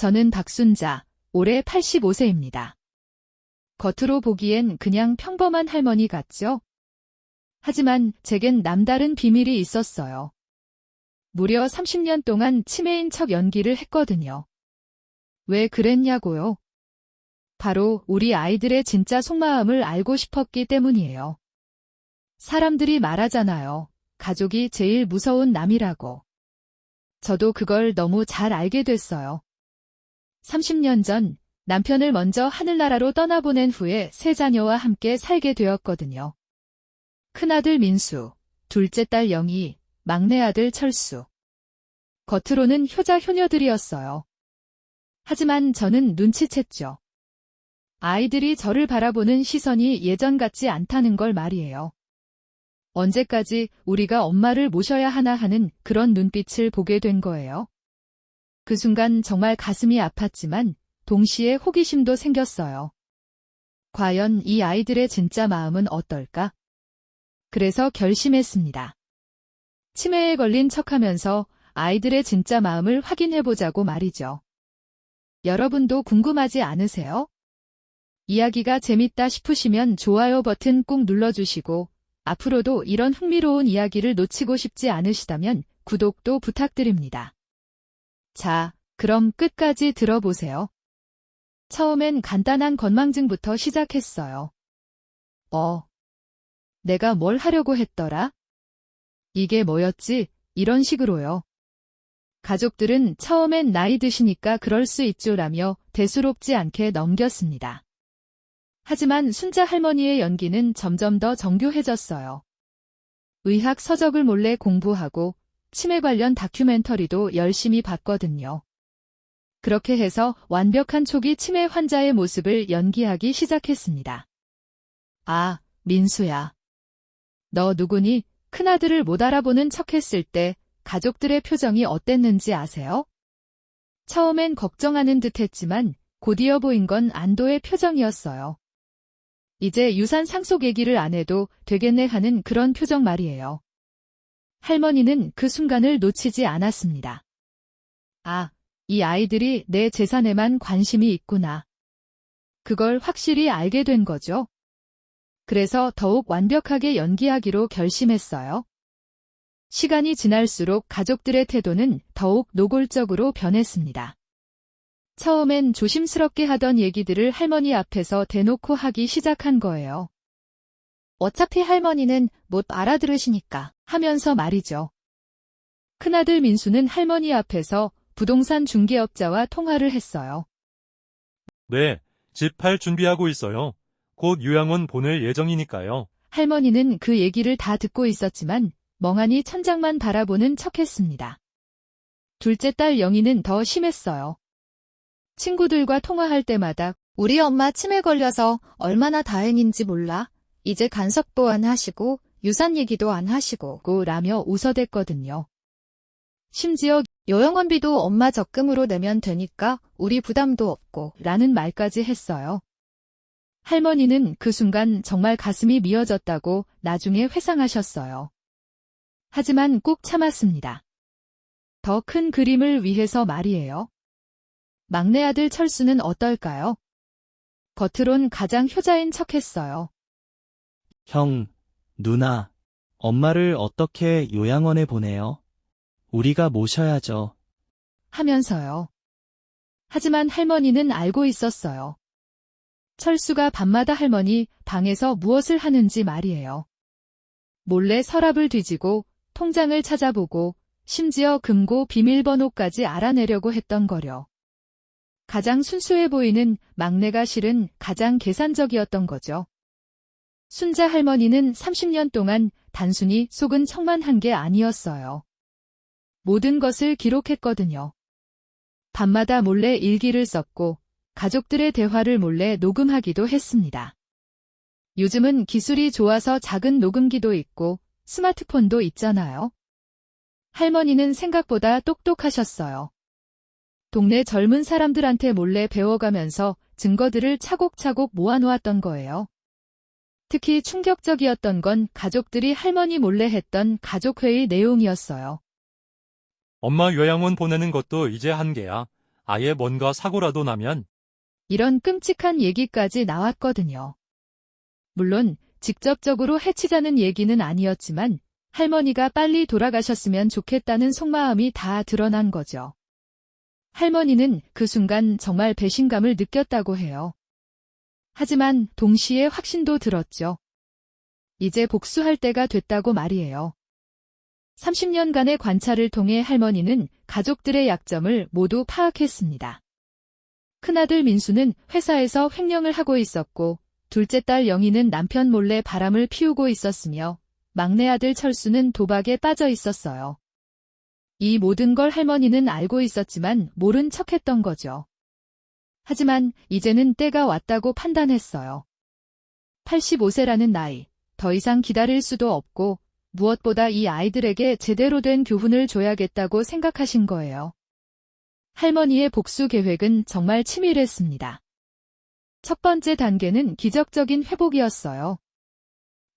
저는 박순자, 올해 85세입니다. 겉으로 보기엔 그냥 평범한 할머니 같죠? 하지만 제겐 남다른 비밀이 있었어요. 무려 30년 동안 치매인 척 연기를 했거든요. 왜 그랬냐고요? 바로 우리 아이들의 진짜 속마음을 알고 싶었기 때문이에요. 사람들이 말하잖아요. 가족이 제일 무서운 남이라고. 저도 그걸 너무 잘 알게 됐어요. 30년 전 남편을 먼저 하늘나라로 떠나보낸 후에 세 자녀와 함께 살게 되었거든요. 큰아들 민수, 둘째 딸 영희, 막내 아들 철수. 겉으로는 효자 효녀들이었어요. 하지만 저는 눈치챘죠. 아이들이 저를 바라보는 시선이 예전 같지 않다는 걸 말이에요. 언제까지 우리가 엄마를 모셔야 하나 하는 그런 눈빛을 보게 된 거예요. 그 순간 정말 가슴이 아팠지만 동시에 호기심도 생겼어요. 과연 이 아이들의 진짜 마음은 어떨까? 그래서 결심했습니다. 치매에 걸린 척하면서 아이들의 진짜 마음을 확인해보자고 말이죠. 여러분도 궁금하지 않으세요? 이야기가 재밌다 싶으시면 좋아요 버튼 꾹 눌러주시고 앞으로도 이런 흥미로운 이야기를 놓치고 싶지 않으시다면 구독도 부탁드립니다. 자, 그럼 끝까지 들어보세요. 처음엔 간단한 건망증부터 시작했어요. 내가 뭘 하려고 했더라? 이게 뭐였지? 이런 식으로요. 가족들은 처음엔 나이 드시니까 그럴 수 있죠라며 대수롭지 않게 넘겼습니다. 하지만 순자 할머니의 연기는 점점 더 정교해졌어요. 의학 서적을 몰래 공부하고 치매 관련 다큐멘터리도 열심히 봤거든요. 그렇게 해서 완벽한 초기 치매 환자의 모습을 연기하기 시작했습니다. 아, 민수야. 너 누구니? 큰아들을 못 알아보는 척했을 때 가족들의 표정이 어땠는지 아세요? 처음엔 걱정하는 듯 했지만 곧이어 보인 건 안도의 표정이었어요. 이제 유산 상속 얘기를 안 해도 되겠네 하는 그런 표정 말이에요. 할머니는 그 순간을 놓치지 않았습니다. 아, 이 아이들이 내 재산에만 관심이 있구나. 그걸 확실히 알게 된 거죠. 그래서 더욱 완벽하게 연기하기로 결심했어요. 시간이 지날수록 가족들의 태도는 더욱 노골적으로 변했습니다. 처음엔 조심스럽게 하던 얘기들을 할머니 앞에서 대놓고 하기 시작한 거예요. 어차피 할머니는 못 알아들으시니까 하면서 말이죠. 큰아들 민수는 할머니 앞에서 부동산 중개업자와 통화를 했어요. 네, 집 팔 준비하고 있어요. 곧 요양원 보낼 예정이니까요. 할머니는 그 얘기를 다 듣고 있었지만 멍하니 천장만 바라보는 척했습니다. 둘째 딸 영희는 더 심했어요. 친구들과 통화할 때마다 우리 엄마 치매 걸려서 얼마나 다행인지 몰라. 이제 간섭도 안 하시고 유산 얘기도 안 하시고 라며 웃어댔거든요. 심지어 요양원비도 엄마 적금으로 내면 되니까 우리 부담도 없고 라는 말까지 했어요. 할머니는 그 순간 정말 가슴이 미어졌다고 나중에 회상하셨어요. 하지만 꾹 참았습니다. 더 큰 그림을 위해서 말이에요. 막내 아들 철수는 어떨까요? 겉으론 가장 효자인 척했어요. 형, 누나, 엄마를 어떻게 요양원에 보내요? 우리가 모셔야죠. 하면서요. 하지만 할머니는 알고 있었어요. 철수가 밤마다 할머니 방에서 무엇을 하는지 말이에요. 몰래 서랍을 뒤지고 통장을 찾아보고 심지어 금고 비밀번호까지 알아내려고 했던 거려. 가장 순수해 보이는 막내가 실은 가장 계산적이었던 거죠. 순자 할머니는 30년 동안 단순히 속은 척만 한 게 아니었어요. 모든 것을 기록했거든요. 밤마다 몰래 일기를 썼고 가족들의 대화를 몰래 녹음하기도 했습니다. 요즘은 기술이 좋아서 작은 녹음기도 있고 스마트폰도 있잖아요. 할머니는 생각보다 똑똑하셨어요. 동네 젊은 사람들한테 몰래 배워가면서 증거들을 차곡차곡 모아놓았던 거예요. 특히 충격적이었던 건 가족들이 할머니 몰래 했던 가족회의 내용이었어요. 엄마 요양원 보내는 것도 이제 한계야. 아예 뭔가 사고라도 나면 이런 끔찍한 얘기까지 나왔거든요. 물론 직접적으로 해치자는 얘기는 아니었지만 할머니가 빨리 돌아가셨으면 좋겠다는 속마음이 다 드러난 거죠. 할머니는 그 순간 정말 배신감을 느꼈다고 해요. 하지만 동시에 확신도 들었죠. 이제 복수할 때가 됐다고 말이에요. 30년간의 관찰을 통해 할머니는 가족들의 약점을 모두 파악했습니다. 큰아들 민수는 회사에서 횡령을 하고 있었고, 둘째 딸 영희는 남편 몰래 바람을 피우고 있었으며, 막내 아들 철수는 도박에 빠져 있었어요. 이 모든 걸 할머니는 알고 있었지만 모른 척했던 거죠. 하지만 이제는 때가 왔다고 판단했어요. 85세라는 나이, 더 이상 기다릴 수도 없고 무엇보다 이 아이들에게 제대로 된 교훈을 줘야겠다고 생각하신 거예요. 할머니의 복수 계획은 정말 치밀했습니다. 첫 번째 단계는 기적적인 회복이었어요.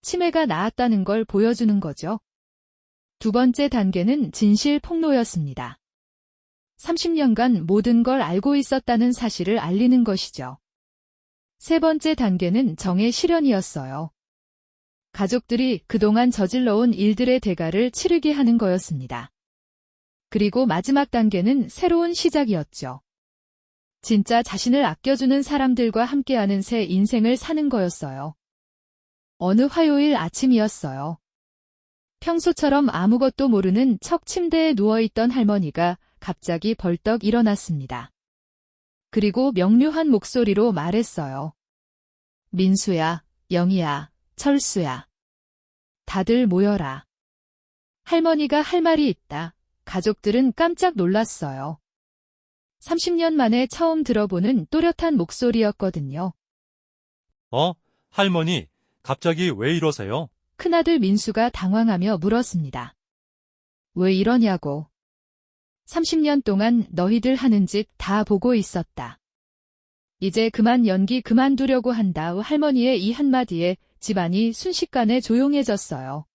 치매가 나았다는 걸 보여주는 거죠. 두 번째 단계는 진실 폭로였습니다. 30년간 모든 걸 알고 있었다는 사실을 알리는 것이죠. 세 번째 단계는 정의 실현이었어요. 가족들이 그동안 저질러온 일들의 대가를 치르게 하는 거였습니다. 그리고 마지막 단계는 새로운 시작이었죠. 진짜 자신을 아껴주는 사람들과 함께하는 새 인생을 사는 거였어요. 어느 화요일 아침이었어요. 평소처럼 아무것도 모르는 척 침대에 누워있던 할머니가 갑자기 벌떡 일어났습니다. 그리고 명료한 목소리로 말했어요. 민수야, 영희야, 철수야. 다들 모여라. 할머니가 할 말이 있다. 가족들은 깜짝 놀랐어요. 30년 만에 처음 들어보는 또렷한 목소리였거든요. 할머니, 갑자기 왜 이러세요? 큰아들 민수가 당황하며 물었습니다. 왜 이러냐고. 30년 동안 너희들 하는 짓 다 보고 있었다. 이제 그만 연기 그만두려고 한다. 할머니의 이 한마디에 집안이 순식간에 조용해졌어요.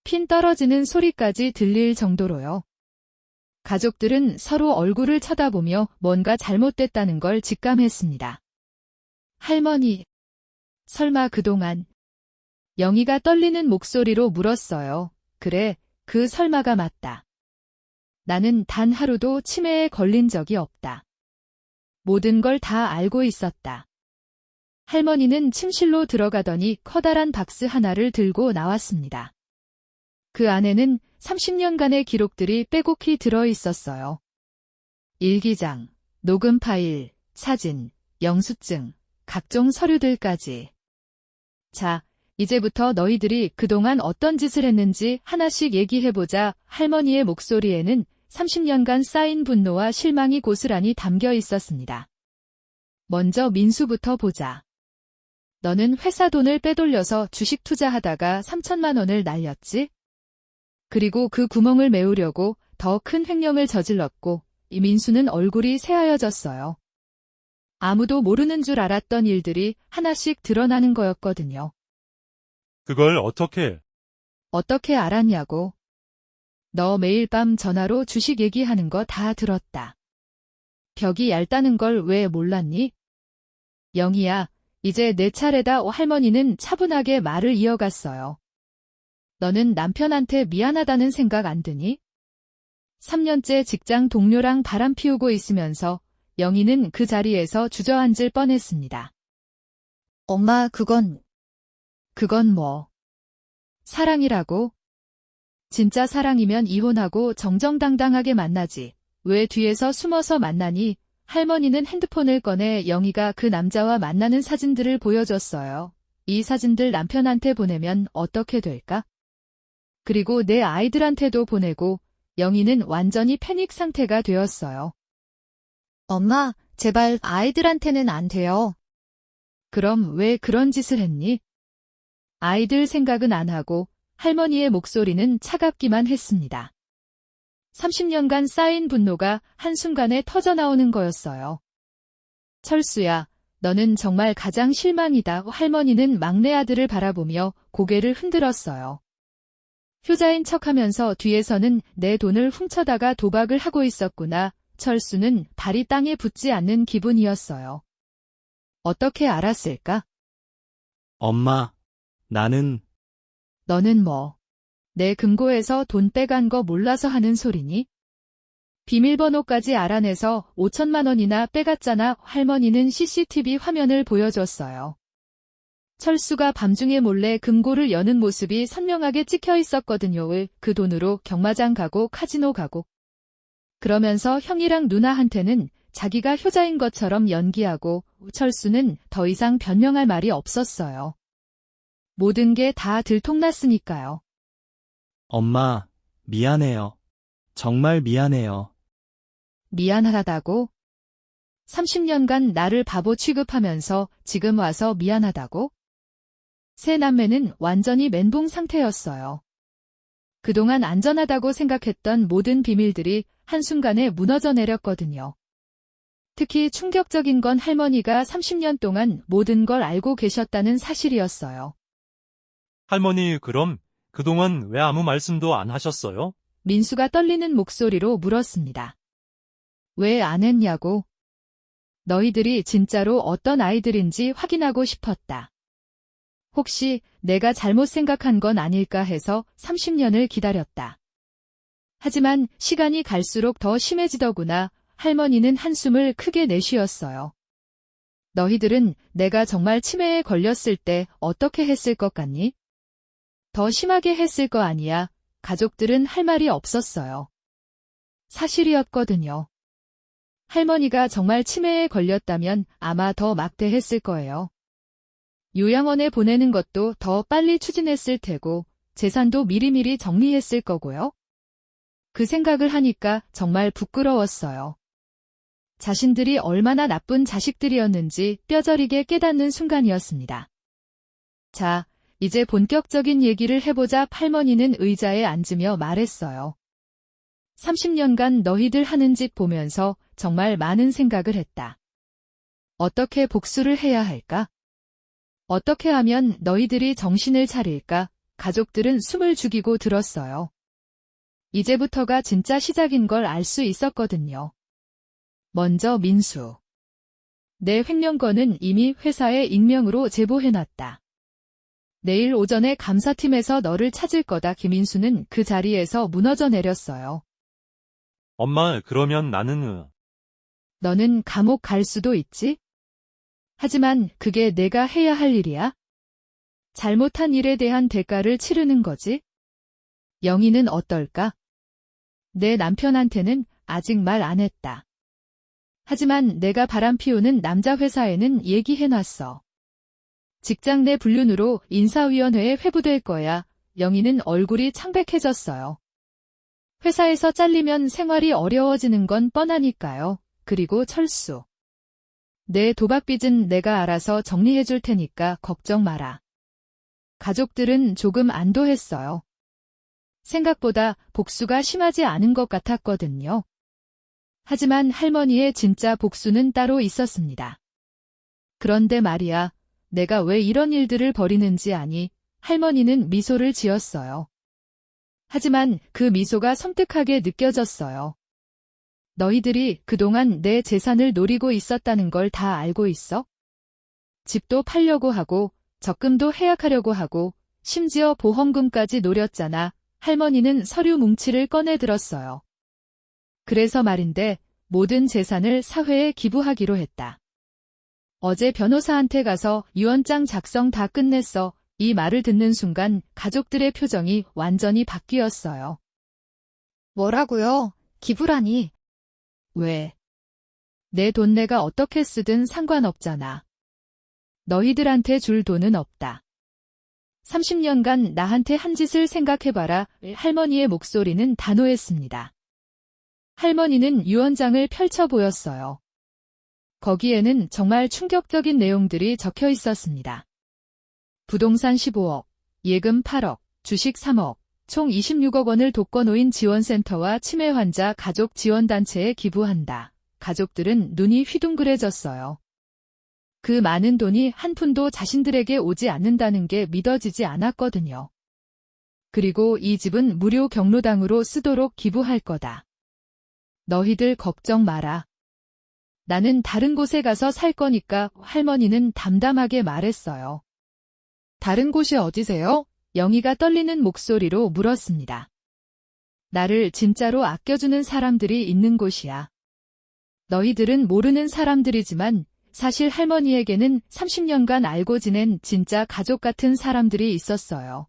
핀 떨어지는 소리까지 들릴 정도로요. 가족들은 서로 얼굴을 쳐다보며 뭔가 잘못됐다는 걸 직감했습니다. 할머니, 설마 그동안 영희가 떨리는 목소리로 물었어요. 그래, 그 설마가 맞다. 나는 단 하루도 치매에 걸린 적이 없다. 모든 걸 다 알고 있었다. 할머니는 침실로 들어가더니 커다란 박스 하나를 들고 나왔습니다. 그 안에는 30년간의 기록들이 빼곡히 들어 있었어요. 일기장, 녹음 파일, 사진, 영수증, 각종 서류들까지. 자, 이제부터 너희들이 그동안 어떤 짓을 했는지 하나씩 얘기해보자. 할머니의 목소리에는 30년간 쌓인 분노와 실망이 고스란히 담겨 있었습니다. 먼저 민수부터 보자. 너는 회사 돈을 빼돌려서 주식 투자하다가 3천만 원을 날렸지? 그리고 그 구멍을 메우려고 더 큰 횡령을 저질렀고, 이 민수는 얼굴이 새하얘졌어요. 아무도 모르는 줄 알았던 일들이 하나씩 드러나는 거였거든요. 그걸 어떻게 알았냐고. 너 매일 밤 전화로 주식 얘기하는 거 다 들었다. 벽이 얇다는 걸 왜 몰랐니? 영희야, 이제 내 차례다. 할머니는 차분하게 말을 이어갔어요. 너는 남편한테 미안하다는 생각 안 드니? 3년째 직장 동료랑 바람 피우고 있으면서 영희는 그 자리에서 주저앉을 뻔했습니다. 엄마, 그건 뭐? 사랑이라고? 진짜 사랑이면 이혼하고 정정당당하게 만나지. 왜 뒤에서 숨어서 만나니? 할머니는 핸드폰을 꺼내 영희가 그 남자와 만나는 사진들을 보여줬어요. 이 사진들 남편한테 보내면 어떻게 될까? 그리고 내 아이들한테도 보내고 영희는 완전히 패닉 상태가 되었어요. 엄마, 제발 아이들한테는 안 돼요. 그럼 왜 그런 짓을 했니? 아이들 생각은 안 하고 할머니의 목소리는 차갑기만 했습니다. 30년간 쌓인 분노가 한순간에 터져나오는 거였어요. 철수야, 너는 정말 가장 실망이다. 할머니는 막내 아들을 바라보며 고개를 흔들었어요. 효자인 척하면서 뒤에서는 내 돈을 훔쳐다가 도박을 하고 있었구나. 철수는 발이 땅에 붙지 않는 기분이었어요. 어떻게 알았을까? 엄마, 나는 너는 뭐, 내 금고에서 돈 빼간 거 몰라서 하는 소리니? 비밀번호까지 알아내서 5천만 원이나 빼갔잖아. 할머니는 CCTV 화면을 보여줬어요. 철수가 밤중에 몰래 금고를 여는 모습이 선명하게 찍혀 있었거든요. 그 돈으로 경마장 가고 카지노 가고. 그러면서 형이랑 누나한테는 자기가 효자인 것처럼 연기하고 철수는 더 이상 변명할 말이 없었어요. 모든 게 다 들통났으니까요. 엄마, 미안해요. 정말 미안해요. 미안하다고? 30년간 나를 바보 취급하면서 지금 와서 미안하다고? 세 남매는 완전히 멘붕 상태였어요. 그동안 안전하다고 생각했던 모든 비밀들이 한순간에 무너져 내렸거든요. 특히 충격적인 건 할머니가 30년 동안 모든 걸 알고 계셨다는 사실이었어요. 할머니, 그럼 그동안 왜 아무 말씀도 안 하셨어요? 민수가 떨리는 목소리로 물었습니다. 왜 안 했냐고? 너희들이 진짜로 어떤 아이들인지 확인하고 싶었다. 혹시 내가 잘못 생각한 건 아닐까 해서 30년을 기다렸다. 하지만 시간이 갈수록 더 심해지더구나. 할머니는 한숨을 크게 내쉬었어요. 너희들은 내가 정말 치매에 걸렸을 때 어떻게 했을 것 같니? 더 심하게 했을 거 아니야. 가족들은 할 말이 없었어요. 사실이었거든요. 할머니가 정말 치매에 걸렸다면 아마 더 막대했을 거예요. 요양원에 보내는 것도 더 빨리 추진했을 테고 재산도 미리미리 정리했을 거고요. 그 생각을 하니까 정말 부끄러웠어요. 자신들이 얼마나 나쁜 자식들이었는지 뼈저리게 깨닫는 순간이었습니다. 자, 이제 본격적인 얘기를 해보자. 할머니는 의자에 앉으며 말했어요. 30년간 너희들 하는 짓 보면서 정말 많은 생각을 했다. 어떻게 복수를 해야 할까? 어떻게 하면 너희들이 정신을 차릴까? 가족들은 숨을 죽이고 들었어요. 이제부터가 진짜 시작인 걸 알 수 있었거든요. 먼저 민수. 내 횡령건은 이미 회사에 익명으로 제보해놨다. 내일 오전에 감사팀에서 너를 찾을 거다. 김인수는 그 자리에서 무너져 내렸어요. 엄마, 그러면 나는 너는 감옥 갈 수도 있지? 하지만 그게 내가 해야 할 일이야? 잘못한 일에 대한 대가를 치르는 거지? 영희는 어떨까? 내 남편한테는 아직 말 안 했다. 하지만 내가 바람 피우는 남자 회사에는 얘기해놨어. 직장 내 불륜으로 인사위원회에 회부될 거야. 영희는 얼굴이 창백해졌어요. 회사에서 잘리면 생활이 어려워지는 건 뻔하니까요. 그리고 철수. 내 도박빚은 내가 알아서 정리해 줄 테니까 걱정 마라. 가족들은 조금 안도했어요. 생각보다 복수가 심하지 않은 것 같았거든요. 하지만 할머니의 진짜 복수는 따로 있었습니다. 그런데 말이야, 내가 왜 이런 일들을 벌이는지 아니? 할머니는 미소를 지었어요. 하지만 그 미소가 섬뜩하게 느껴졌어요. 너희들이 그동안 내 재산을 노리고 있었다는 걸 다 알고 있어? 집도 팔려고 하고 적금도 해약하려고 하고 심지어 보험금까지 노렸잖아. 할머니는 서류 뭉치를 꺼내 들었어요. 그래서 말인데 모든 재산을 사회에 기부하기로 했다. 어제 변호사한테 가서 유언장 작성 다 끝냈어. 이 말을 듣는 순간 가족들의 표정이 완전히 바뀌었어요. 뭐라고요? 기부라니. 왜? 내 돈 내가 어떻게 쓰든 상관없잖아. 너희들한테 줄 돈은 없다. 30년간 나한테 한 짓을 생각해봐라. 할머니의 목소리는 단호했습니다. 할머니는 유언장을 펼쳐 보였어요. 거기에는 정말 충격적인 내용들이 적혀 있었습니다. 부동산 15억, 예금 8억, 주식 3억, 총 26억 원을 독거노인 지원센터와 치매 환자 가족 지원단체에 기부한다. 가족들은 눈이 휘둥그레졌어요. 그 많은 돈이 한 푼도 자신들에게 오지 않는다는 게 믿어지지 않았거든요. 그리고 이 집은 무료 경로당으로 쓰도록 기부할 거다. 너희들 걱정 마라. 나는 다른 곳에 가서 살 거니까 할머니는 담담하게 말했어요. 다른 곳이 어디세요? 영희가 떨리는 목소리로 물었습니다. 나를 진짜로 아껴주는 사람들이 있는 곳이야. 너희들은 모르는 사람들이지만 사실 할머니에게는 30년간 알고 지낸 진짜 가족 같은 사람들이 있었어요.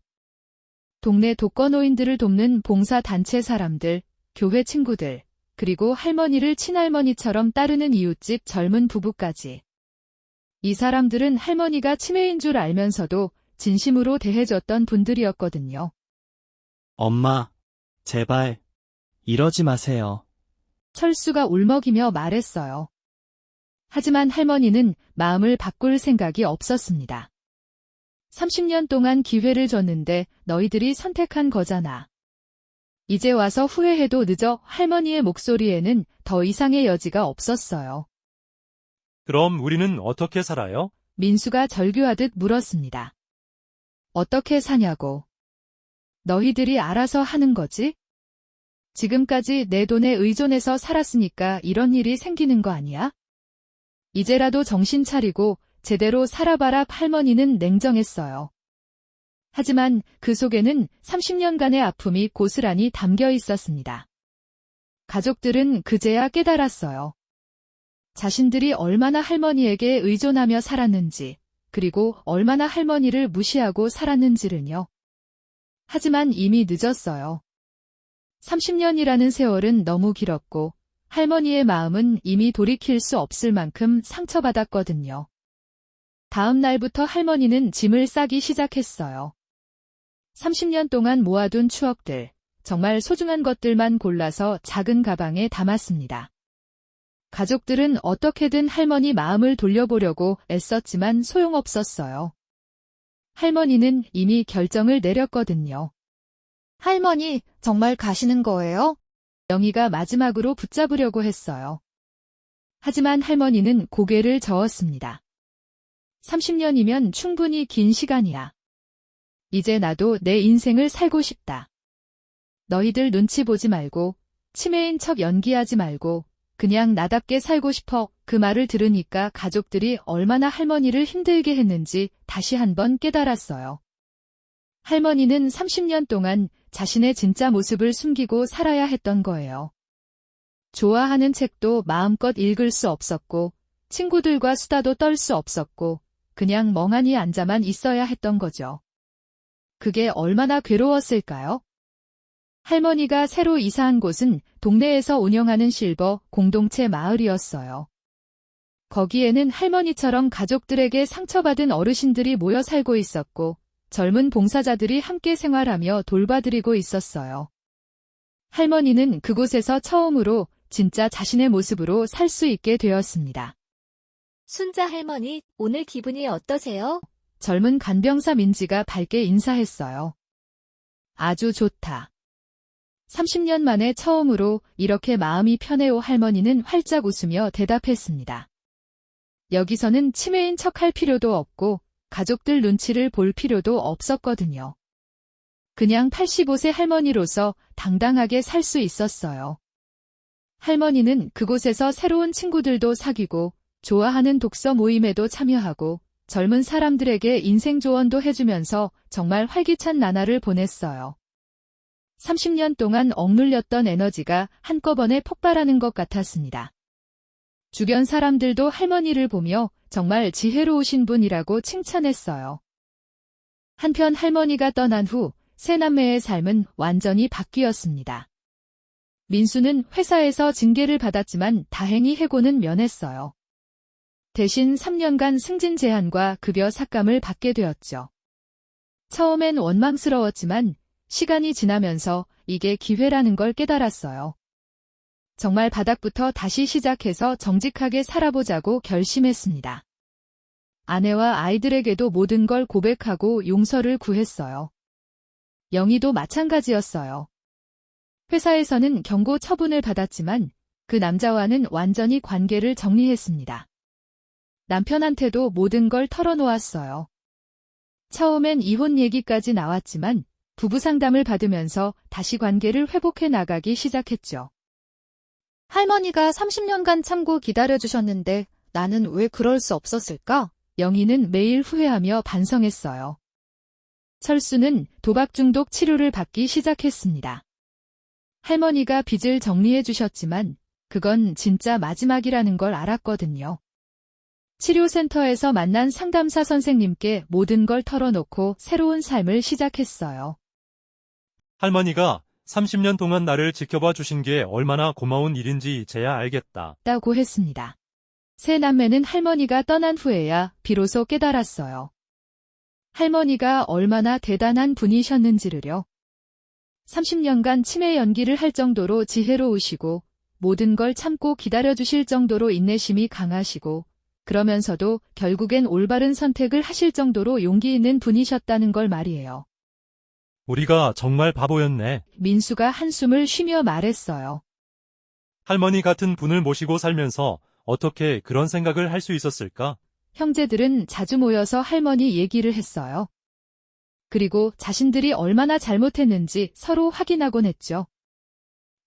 동네 독거노인들을 돕는 봉사단체 사람들, 교회 친구들, 그리고 할머니를 친할머니처럼 따르는 이웃집 젊은 부부까지. 이 사람들은 할머니가 치매인 줄 알면서도 진심으로 대해줬던 분들이었거든요. 엄마, 제발, 이러지 마세요. 철수가 울먹이며 말했어요. 하지만 할머니는 마음을 바꿀 생각이 없었습니다. 30년 동안 기회를 줬는데 너희들이 선택한 거잖아. 이제 와서 후회해도 늦어. 할머니의 목소리에는 더 이상의 여지가 없었어요. 그럼 우리는 어떻게 살아요? 민수가 절규하듯 물었습니다. 어떻게 사냐고. 너희들이 알아서 하는 거지? 지금까지 내 돈에 의존해서 살았으니까 이런 일이 생기는 거 아니야? 이제라도 정신 차리고 제대로 살아봐라. 할머니는 냉정했어요. 하지만 그 속에는 30년간의 아픔이 고스란히 담겨 있었습니다. 가족들은 그제야 깨달았어요. 자신들이 얼마나 할머니에게 의존하며 살았는지, 그리고 얼마나 할머니를 무시하고 살았는지를요. 하지만 이미 늦었어요. 30년이라는 세월은 너무 길었고 할머니의 마음은 이미 돌이킬 수 없을 만큼 상처받았거든요. 다음 날부터 할머니는 짐을 싸기 시작했어요. 30년 동안 모아둔 추억들, 정말 소중한 것들만 골라서 작은 가방에 담았습니다. 가족들은 어떻게든 할머니 마음을 돌려보려고 애썼지만 소용없었어요. 할머니는 이미 결정을 내렸거든요. 할머니, 정말 가시는 거예요? 영희가 마지막으로 붙잡으려고 했어요. 하지만 할머니는 고개를 저었습니다. 30년이면 충분히 긴 시간이야. 이제 나도 내 인생을 살고 싶다. 너희들 눈치 보지 말고, 치매인 척 연기하지 말고, 그냥 나답게 살고 싶어. 그 말을 들으니까 가족들이 얼마나 할머니를 힘들게 했는지 다시 한번 깨달았어요. 할머니는 30년 동안 자신의 진짜 모습을 숨기고 살아야 했던 거예요. 좋아하는 책도 마음껏 읽을 수 없었고, 친구들과 수다도 떨 수 없었고, 그냥 멍하니 앉아만 있어야 했던 거죠. 그게 얼마나 괴로웠을까요? 할머니가 새로 이사한 곳은 동네에서 운영하는 실버 공동체 마을이었어요. 거기에는 할머니처럼 가족들에게 상처받은 어르신들이 모여 살고 있었고, 젊은 봉사자들이 함께 생활하며 돌봐드리고 있었어요. 할머니는 그곳에서 처음으로 진짜 자신의 모습으로 살 수 있게 되었습니다. 순자 할머니, 오늘 기분이 어떠세요? 젊은 간병사 민지가 밝게 인사했어요. 아주 좋다. 30년 만에 처음으로 이렇게 마음이 편해오. 할머니는 활짝 웃으며 대답했습니다. 여기서는 치매인 척할 필요도 없고 가족들 눈치를 볼 필요도 없었거든요. 그냥 85세 할머니로서 당당하게 살 수 있었어요. 할머니는 그곳에서 새로운 친구들도 사귀고 좋아하는 독서 모임에도 참여하고 젊은 사람들에게 인생 조언도 해주면서 정말 활기찬 나날을 보냈어요. 30년 동안 억눌렸던 에너지가 한꺼번에 폭발하는 것 같았습니다. 주변 사람들도 할머니를 보며 정말 지혜로우신 분이라고 칭찬했어요. 한편 할머니가 떠난 후 세 남매의 삶은 완전히 바뀌었습니다. 민수는 회사에서 징계를 받았지만 다행히 해고는 면했어요. 대신 3년간 승진 제한과 급여 삭감을 받게 되었죠. 처음엔 원망스러웠지만 시간이 지나면서 이게 기회라는 걸 깨달았어요. 정말 바닥부터 다시 시작해서 정직하게 살아보자고 결심했습니다. 아내와 아이들에게도 모든 걸 고백하고 용서를 구했어요. 영희도 마찬가지였어요. 회사에서는 경고 처분을 받았지만 그 남자와는 완전히 관계를 정리했습니다. 남편한테도 모든 걸 털어놓았어요. 처음엔 이혼 얘기까지 나왔지만 부부 상담을 받으면서 다시 관계를 회복해 나가기 시작했죠. 할머니가 30년간 참고 기다려주셨는데 나는 왜 그럴 수 없었을까? 영희는 매일 후회하며 반성했어요. 철수는 도박 중독 치료를 받기 시작했습니다. 할머니가 빚을 정리해 주셨지만 그건 진짜 마지막이라는 걸 알았거든요. 치료센터에서 만난 상담사 선생님께 모든 걸 털어놓고 새로운 삶을 시작했어요. 할머니가 30년 동안 나를 지켜봐 주신 게 얼마나 고마운 일인지 이제야 알겠다. 다고 했습니다. 세 남매는 할머니가 떠난 후에야 비로소 깨달았어요. 할머니가 얼마나 대단한 분이셨는지를요. 30년간 치매 연기를 할 정도로 지혜로우시고 모든 걸 참고 기다려주실 정도로 인내심이 강하시고 그러면서도 결국엔 올바른 선택을 하실 정도로 용기 있는 분이셨다는 걸 말이에요. 우리가 정말 바보였네. 민수가 한숨을 쉬며 말했어요. 할머니 같은 분을 모시고 살면서 어떻게 그런 생각을 할 수 있었을까? 형제들은 자주 모여서 할머니 얘기를 했어요. 그리고 자신들이 얼마나 잘못했는지 서로 확인하곤 했죠.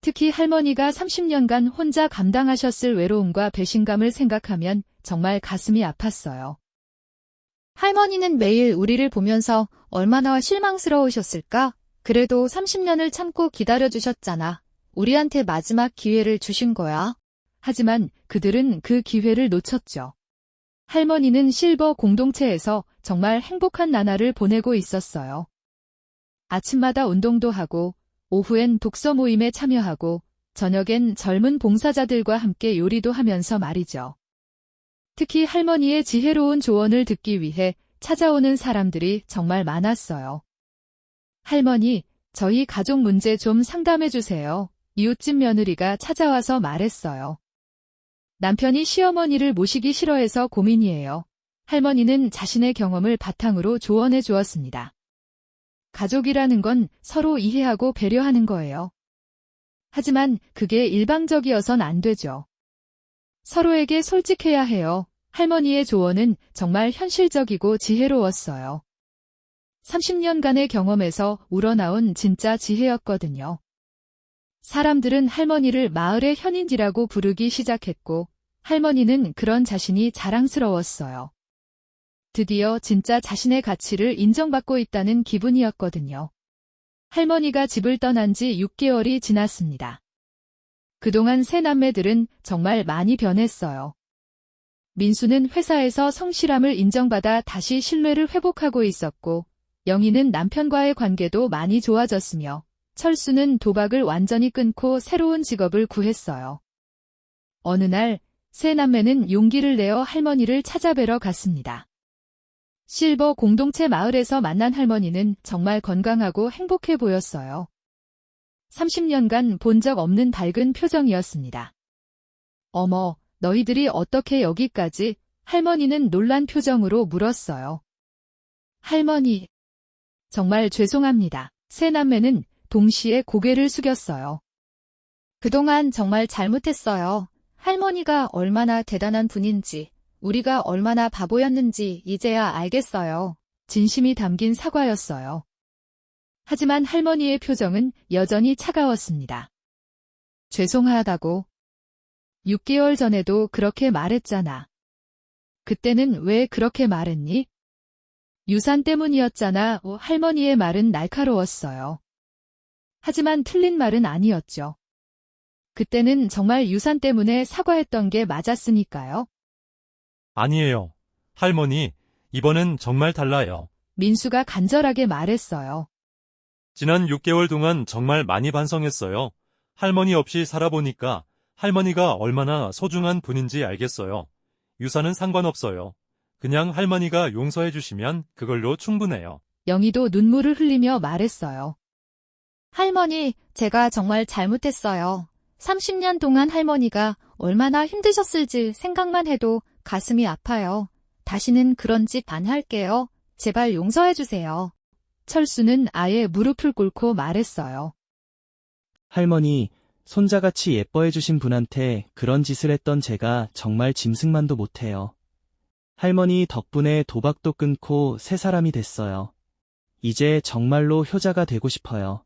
특히 할머니가 30년간 혼자 감당하셨을 외로움과 배신감을 생각하면 정말 가슴이 아팠어요. 할머니는 매일 우리를 보면서 얼마나 실망스러우셨을까? 그래도 30년을 참고 기다려주셨잖아. 우리한테 마지막 기회를 주신 거야. 하지만 그들은 그 기회를 놓쳤죠. 할머니는 실버 공동체에서 정말 행복한 나날을 보내고 있었어요. 아침마다 운동도 하고 오후엔 독서 모임에 참여하고 저녁엔 젊은 봉사자들과 함께 요리도 하면서 말이죠. 특히 할머니의 지혜로운 조언을 듣기 위해 찾아오는 사람들이 정말 많았어요. 할머니, 저희 가족 문제 좀 상담해 주세요. 이웃집 며느리가 찾아와서 말했어요. 남편이 시어머니를 모시기 싫어해서 고민이에요. 할머니는 자신의 경험을 바탕으로 조언해 주었습니다. 가족이라는 건 서로 이해하고 배려하는 거예요. 하지만 그게 일방적이어선 안 되죠. 서로에게 솔직해야 해요. 할머니의 조언은 정말 현실적이고 지혜로웠어요. 30년간의 경험에서 우러나온 진짜 지혜였거든요. 사람들은 할머니를 마을의 현인이라고 부르기 시작했고 할머니는 그런 자신이 자랑스러웠어요. 드디어 진짜 자신의 가치를 인정받고 있다는 기분이었거든요. 할머니가 집을 떠난 지 6개월이 지났습니다. 그동안 세 남매들은 정말 많이 변했어요. 민수는 회사에서 성실함을 인정받아 다시 신뢰를 회복하고 있었고 영희는 남편과의 관계도 많이 좋아졌으며 철수는 도박을 완전히 끊고 새로운 직업을 구했어요. 어느 날 세 남매는 용기를 내어 할머니를 찾아뵈러 갔습니다. 실버 공동체 마을에서 만난 할머니는 정말 건강하고 행복해 보였어요. 30년간 본 적 없는 밝은 표정이었습니다. 어머, 너희들이 어떻게 여기까지? 할머니는 놀란 표정으로 물었어요. 할머니, 정말 죄송합니다. 세 남매는 동시에 고개를 숙였어요. 그동안 정말 잘못했어요. 할머니가 얼마나 대단한 분인지, 우리가 얼마나 바보였는지 이제야 알겠어요. 진심이 담긴 사과였어요. 하지만 할머니의 표정은 여전히 차가웠습니다. 죄송하다고. 6개월 전에도 그렇게 말했잖아. 그때는 왜 그렇게 말했니? 유산 때문이었잖아. 할머니의 말은 날카로웠어요. 하지만 틀린 말은 아니었죠. 그때는 정말 유산 때문에 사과했던 게 맞았으니까요. 아니에요. 할머니, 이번엔 정말 달라요. 민수가 간절하게 말했어요. 지난 6개월 동안 정말 많이 반성했어요. 할머니 없이 살아보니까 할머니가 얼마나 소중한 분인지 알겠어요. 유산은 상관없어요. 그냥 할머니가 용서해 주시면 그걸로 충분해요. 영희도 눈물을 흘리며 말했어요. 할머니, 제가 정말 잘못했어요. 30년 동안 할머니가 얼마나 힘드셨을지 생각만 해도 가슴이 아파요. 다시는 그런 짓 안 할게요. 제발 용서해 주세요. 철수는 아예 무릎을 꿇고 말했어요. 할머니, 손자같이 예뻐해 주신 분한테 그런 짓을 했던 제가 정말 짐승만도 못해요. 할머니 덕분에 도박도 끊고 새 사람이 됐어요. 이제 정말로 효자가 되고 싶어요.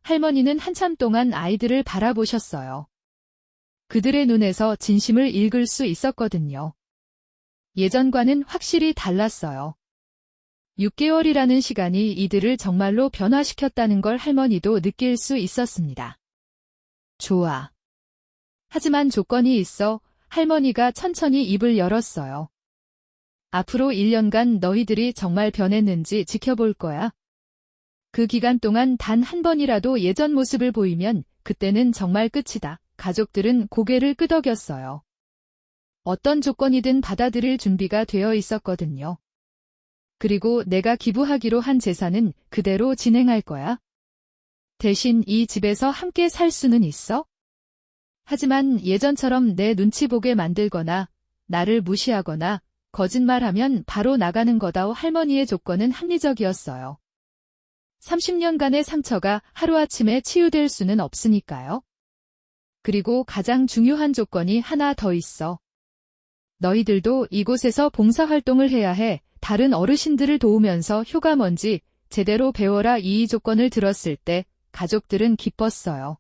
할머니는 한참 동안 아이들을 바라보셨어요. 그들의 눈에서 진심을 읽을 수 있었거든요. 예전과는 확실히 달랐어요. 6개월이라는 시간이 이들을 정말로 변화시켰다는 걸 할머니도 느낄 수 있었습니다. 좋아. 하지만 조건이 있어. 할머니가 천천히 입을 열었어요. 앞으로 1년간 너희들이 정말 변했는지 지켜볼 거야. 그 기간 동안 단 한 번이라도 예전 모습을 보이면 그때는 정말 끝이다. 가족들은 고개를 끄덕였어요. 어떤 조건이든 받아들일 준비가 되어 있었거든요. 그리고 내가 기부하기로 한 재산은 그대로 진행할 거야. 대신 이 집에서 함께 살 수는 있어? 하지만 예전처럼 내 눈치 보게 만들거나 나를 무시하거나 거짓말하면 바로 나가는 거다. 할머니의 조건은 합리적이었어요. 30년간의 상처가 하루아침에 치유될 수는 없으니까요. 그리고 가장 중요한 조건이 하나 더 있어. 너희들도 이곳에서 봉사활동을 해야 해. 다른 어르신들을 도우면서 효가 뭔지 제대로 배워라. 이 조건을 들었을 때 가족들은 기뻤어요.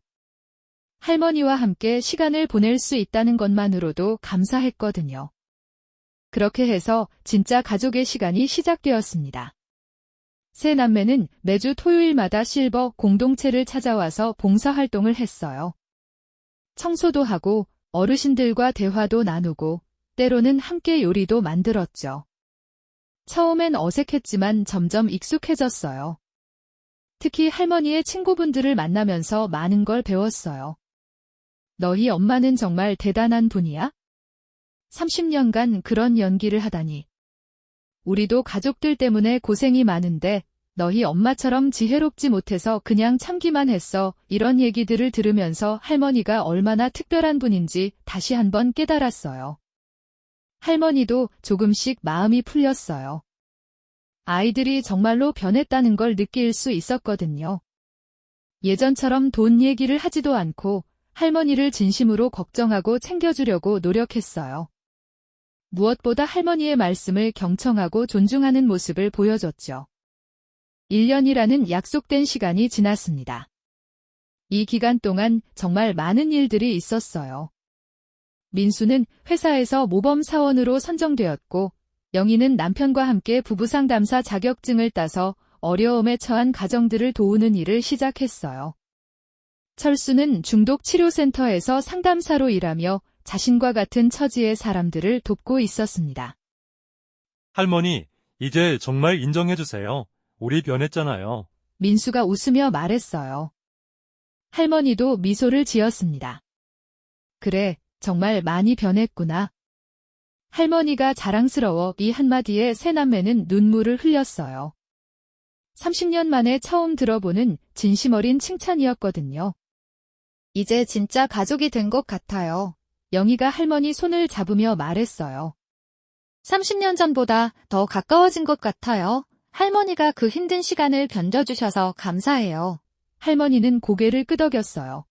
할머니와 함께 시간을 보낼 수 있다는 것만으로도 감사했거든요. 그렇게 해서 진짜 가족의 시간이 시작되었습니다. 세 남매는 매주 토요일마다 실버 공동체를 찾아와서 봉사활동을 했어요. 청소도 하고 어르신들과 대화도 나누고 때로는 함께 요리도 만들었죠. 처음엔 어색했지만 점점 익숙해졌어요. 특히 할머니의 친구분들을 만나면서 많은 걸 배웠어요. 너희 엄마는 정말 대단한 분이야? 30년간 그런 연기를 하다니. 우리도 가족들 때문에 고생이 많은데 너희 엄마처럼 지혜롭지 못해서 그냥 참기만 했어. 이런 얘기들을 들으면서 할머니가 얼마나 특별한 분인지 다시 한번 깨달았어요. 할머니도 조금씩 마음이 풀렸어요. 아이들이 정말로 변했다는 걸 느낄 수 있었거든요. 예전처럼 돈 얘기를 하지도 않고 할머니를 진심으로 걱정하고 챙겨주려고 노력했어요. 무엇보다 할머니의 말씀을 경청하고 존중하는 모습을 보여줬죠. 1년이라는 약속된 시간이 지났습니다. 이 기간 동안 정말 많은 일들이 있었어요. 민수는 회사에서 모범 사원으로 선정되었고, 영희는 남편과 함께 부부상담사 자격증을 따서 어려움에 처한 가정들을 도우는 일을 시작했어요. 철수는 중독치료센터에서 상담사로 일하며 자신과 같은 처지의 사람들을 돕고 있었습니다. 할머니, 이제 정말 인정해주세요. 우리 변했잖아요. 민수가 웃으며 말했어요. 할머니도 미소를 지었습니다. 그래, 정말 많이 변했구나. 할머니가 자랑스러워 이 한마디에 세 남매는 눈물을 흘렸어요. 30년 만에 처음 들어보는 진심 어린 칭찬이었거든요. 이제 진짜 가족이 된 것 같아요. 영희가 할머니 손을 잡으며 말했어요. 30년 전보다 더 가까워진 것 같아요. 할머니가 그 힘든 시간을 견뎌주셔서 감사해요. 할머니는 고개를 끄덕였어요.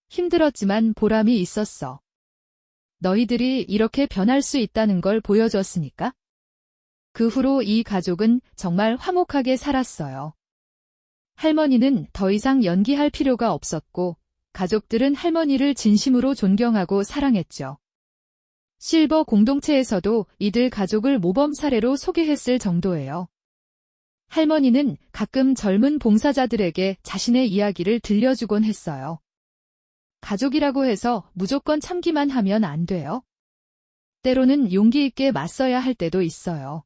힘들었지만 보람이 있었어. 너희들이 이렇게 변할 수 있다는 걸 보여줬으니까. 그 후로 이 가족은 정말 화목하게 살았어요. 할머니는 더 이상 연기할 필요가 없었고, 가족들은 할머니를 진심으로 존경하고 사랑했죠. 실버 공동체에서도 이들 가족을 모범 사례로 소개했을 정도예요. 할머니는 가끔 젊은 봉사자들에게 자신의 이야기를 들려주곤 했어요. 가족이라고 해서 무조건 참기만 하면 안 돼요. 때로는 용기 있게 맞서야 할 때도 있어요.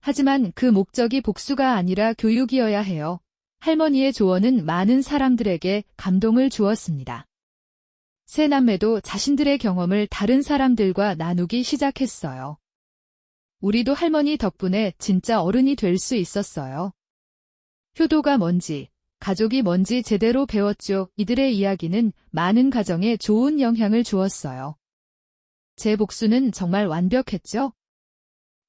하지만 그 목적이 복수가 아니라 교육이어야 해요. 할머니의 조언은 많은 사람들에게 감동을 주었습니다. 세 남매도 자신들의 경험을 다른 사람들과 나누기 시작했어요. 우리도 할머니 덕분에 진짜 어른이 될 수 있었어요. 효도가 뭔지, 가족이 뭔지 제대로 배웠죠. 이들의 이야기는 많은 가정에 좋은 영향을 주었어요. 제 복수는 정말 완벽했죠?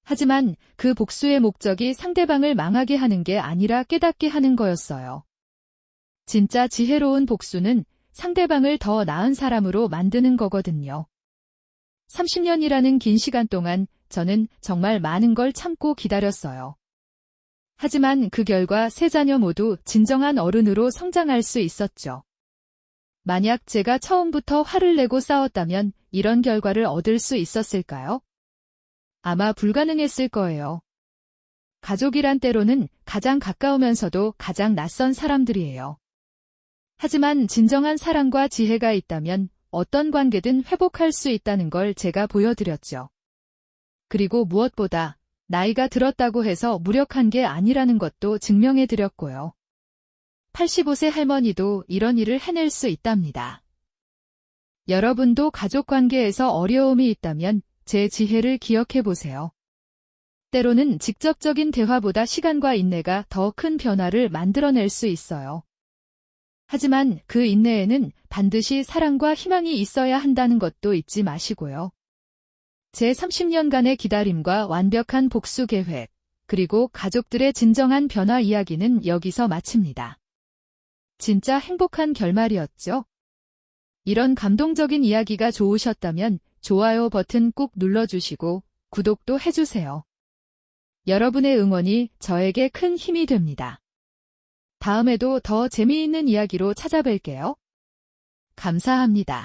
하지만 그 복수의 목적이 상대방을 망하게 하는 게 아니라 깨닫게 하는 거였어요. 진짜 지혜로운 복수는 상대방을 더 나은 사람으로 만드는 거거든요. 30년이라는 긴 시간 동안 저는 정말 많은 걸 참고 기다렸어요. 하지만 그 결과 세 자녀 모두 진정한 어른으로 성장할 수 있었죠. 만약 제가 처음부터 화를 내고 싸웠다면 이런 결과를 얻을 수 있었을까요? 아마 불가능했을 거예요. 가족이란 때로는 가장 가까우면서도 가장 낯선 사람들이에요. 하지만 진정한 사랑과 지혜가 있다면 어떤 관계든 회복할 수 있다는 걸 제가 보여드렸죠. 그리고 무엇보다 나이가 들었다고 해서 무력한 게 아니라는 것도 증명해드렸고요. 85세 할머니도 이런 일을 해낼 수 있답니다. 여러분도 가족 관계에서 어려움이 있다면 제 지혜를 기억해 보세요. 때로는 직접적인 대화보다 시간과 인내가 더 큰 변화를 만들어낼 수 있어요. 하지만 그 인내에는 반드시 사랑과 희망이 있어야 한다는 것도 잊지 마시고요. 제 30년간의 기다림과 완벽한 복수 계획, 그리고 가족들의 진정한 변화 이야기는 여기서 마칩니다. 진짜 행복한 결말이었죠? 이런 감동적인 이야기가 좋으셨다면 좋아요 버튼 꾹 눌러주시고 구독도 해주세요. 여러분의 응원이 저에게 큰 힘이 됩니다. 다음에도 더 재미있는 이야기로 찾아뵐게요. 감사합니다.